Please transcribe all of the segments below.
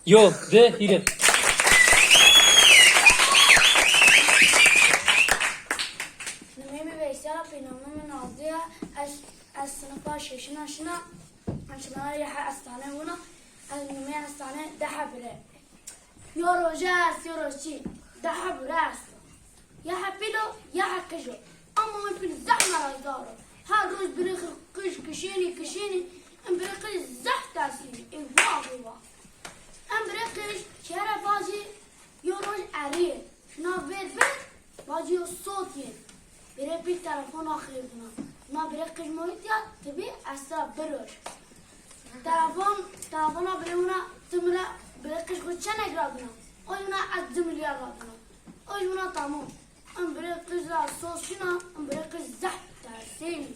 Yok de hile. Nemi Veysel Pinamın aldığı az sınıfa şeşina şina şuna ya hastane buna az nemi hastane daha bile yoracağız yoracağız daha biraz ya hapilo ya hakkajo ama من في الزحمة رايدارو هالروز بريخ قش كشيني ام بريخ زح تاسيني ايوا ايوا ام بريخ شهر بازي يوروج عريل شنا بيت بيت بازي الصوتين بريخ بالتلفون اخيرنا ما بريخ مويتيا تبي اسا بروش تلفون بريونا تملا بريخ خود چنگ رادنا oyuna azım milyar radına oyuna tamam امبريق لا صوصنا امبريق الزحف تاسيني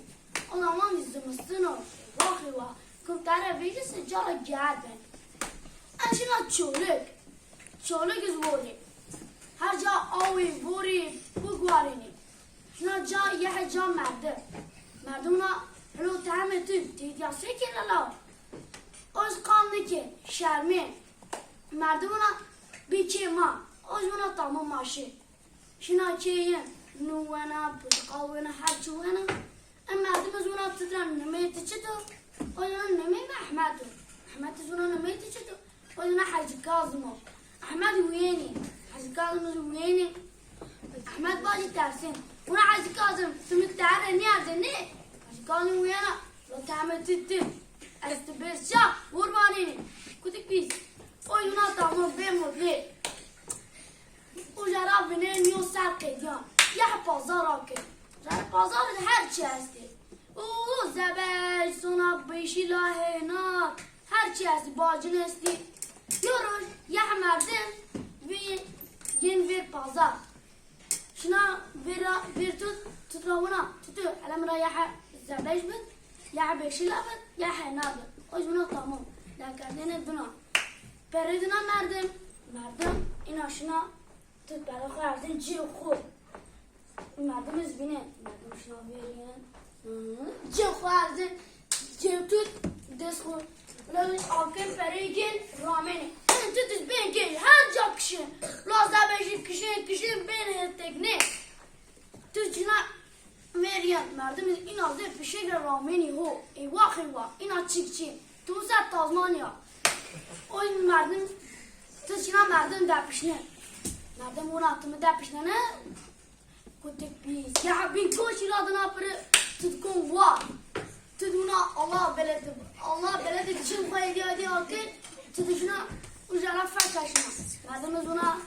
انا ما نزمستنا واخي وا كنت تعرف ايش السجارة جعبا انا تشولك زوري هرجا اوي بوري بوغواريني شنا جا يحي جا مردونا حلو تعمل تيديا سيكي لا اوز قاندكي شرمين مردونا بيكي ما اوزونا طامو ماشي شنا كيان نوانا بتقاونا حاجوانا اما عدم زونا تدران نمي تشتو قلنا نمي مع احمد زونا نمي تشتو قلنا حاج كاظمو احمد ويني حاج كاظم ويني احمد باجي تارسين وانا حاج كاظم سمك تعالى نيادني حاج كاظم ويانا لو تعمل تتم استبيس شا ورمانيني كنت بيس قلنا تعمل بيمودلي وجرا بنين يو سر قیدیان یه پازار که جرا پازار هر چی هستی او زبش سونا بیشی لاهنات هر چی هستی باجن هستی یوروش یه مردم ین ویر پازار شنا ویر تut راونا تتو علم را یه زبش بد یه بیشی لابد یه هنات بد اوجونا تمام لکردن دونا پریدنا مردم اینا شنا تut برای خواهرزن جی خوب مردم از بینه مردم شنا بیرین جی خواهرزن جی تut دست خود لازم آکن پریگین رامنه تut از بین که هر جا کشن لازم بشی کشن بین تکنه تut جنا میریان مردم از این آزه پیشگل رامنی هو ایوا اینا چی تو سر تازمانیا اوی مردم تut جنا مردم در پیشنه مردم اون آتمه در پیشنه کتک بیز یا حبین کوشی رادنا پر تدکن وا تدونا الله بلد چین خواهی دیادی آکن تدشنا اجرا فرکشنا مردم از اونا